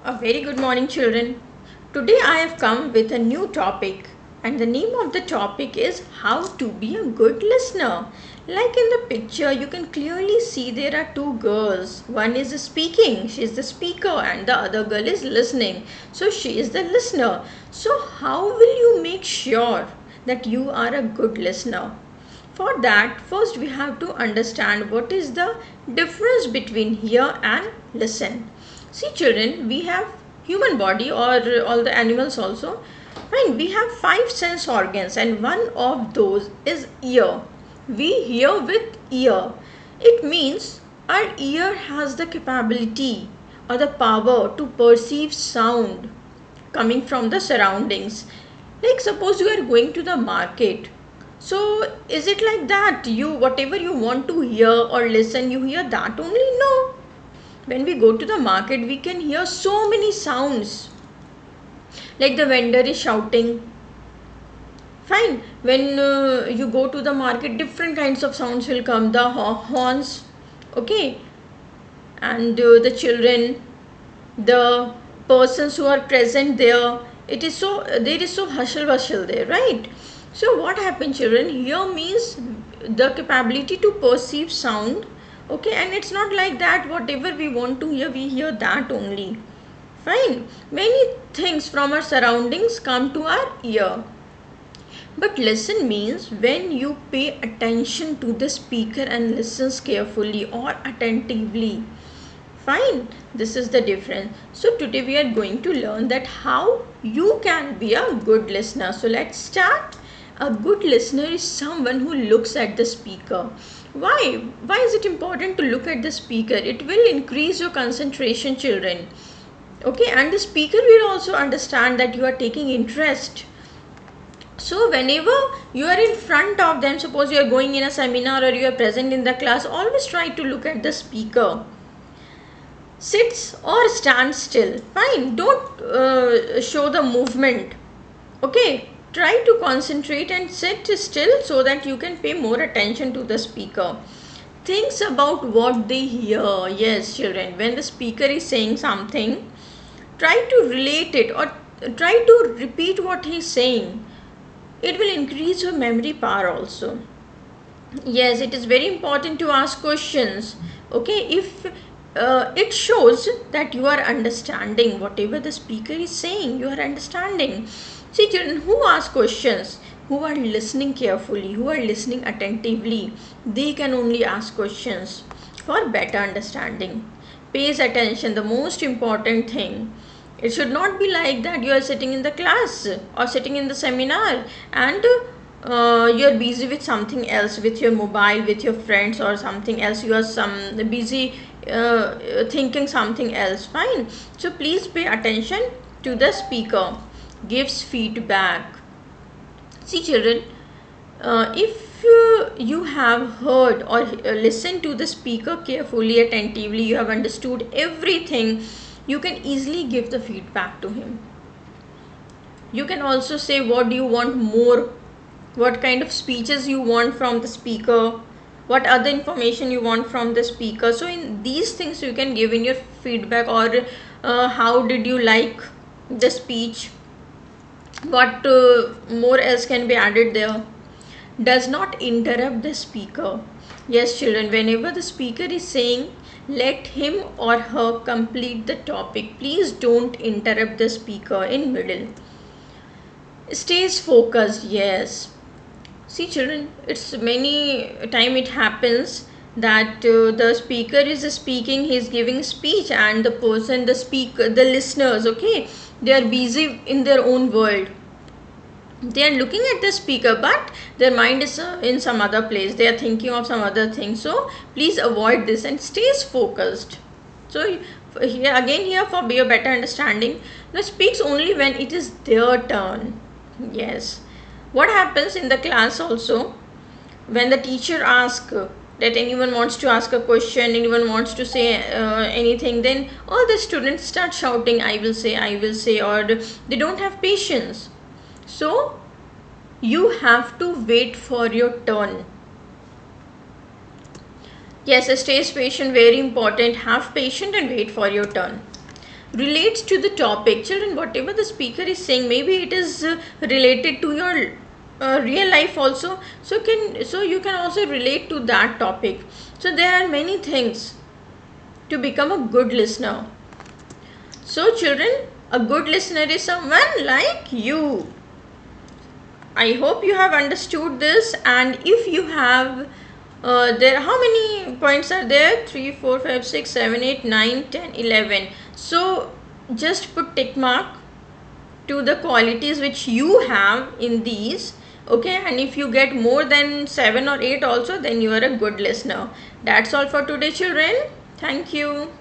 A very good morning, children. Today I have come with a new topic, and the name of the topic is how to be a good listener. Like in the picture, you can clearly see there are two girls. One is speaking, she is the speaker, and the other girl is listening. So she is the listener. So, how will you make sure that you are a good listener? For that, first we have to understand what is the difference between hear and listen. See children, we have human body or all the animals also. Fine, we have five sense organs and one of those is ear. We hear with ear. It means our ear has the capability or the power to perceive sound coming from the surroundings. Like suppose you are going to the market, so is it like that you whatever you want to hear or listen, you hear that only? No. When we go to the market, we can hear so many sounds. Like the vendor is shouting. Fine. When you go to the market, different kinds of sounds will come. The horns, okay, and the children, the persons who are present there. It is so there is so hustle bustle there, right? So what happens, children? Here means the capability to perceive sound, okay, and it's not like that whatever we want to hear, we hear that only. Fine. Many things from our surroundings come to our ear. But listen means when you pay attention to the speaker and listens carefully or attentively. Fine, this is the difference. So today we are going to learn that how you can be a good listener. So let's start. A good listener is someone who looks at the speaker. Why? Why is it important to look at the speaker? It will increase your concentration, children. Okay, and the speaker will also understand that you are taking interest. So whenever you are in front of them, suppose you are going in a seminar or you are present in the class, always try to look at the speaker. Sits or stand still. Fine, don't show the movement. Okay, try to concentrate and sit still so that you can pay more attention to the speaker. Thinks about what they hear. Yes, children, when the speaker is saying something, try to relate it or try to repeat what he is saying. It will increase your memory power also. Yes, it is very important to ask questions. Okay, if it shows that you are understanding whatever the speaker is saying, you are understanding. See children, who ask questions, who are listening carefully, who are listening attentively, they can only ask questions for better understanding. Pays attention, the most important thing. It should not be like that you are sitting in the class or sitting in the seminar and you are busy with something else, with your mobile, with your friends or something else. You are some busy thinking something else. Fine. So please pay attention to the speaker. Gives feedback. See children, if you have heard or listened to the speaker carefully, attentively, you have understood everything, you can easily give the feedback to him. You can also say what do you want more, what kind of speeches you want from the speaker, what other information you want from the speaker. So in these things you can give in your feedback, or how did you like the speech, what more else can be added there. Does not interrupt the speaker. Yes children, whenever the speaker is saying, let him or her complete the topic. Please don't interrupt the speaker in middle. Stays focused. Yes. See children, it's many time it happens that the speaker is speaking, he is giving speech, and the person, the speaker, the listeners, okay, they are busy in their own world. They are looking at the speaker but their mind is in some other place, they are thinking of some other thing. So please avoid this and stays focused. So here again, here for your better understanding, the speaks only when it is their turn. Yes. What happens in the class also, when the teacher asks that anyone wants to ask a question, anyone wants to say anything, then all the students start shouting, I will say, or they don't have patience. So you have to wait for your turn. Yes, stay patient, very important. Have patience and wait for your turn. relates to the topic. Children, whatever the speaker is saying, maybe it is related to your real life also, so you can also relate to that topic. So there are many things to become a good listener. So children, a good listener is someone like you. I hope you have understood this, and if you have there, how many points are there? 3 4 5 6 7 8 9 10 11. So just put tick mark to the qualities which you have in these, okay? And if you get more than 7 or 8 also, then you are a good listener. That's all for today, children. Thank you.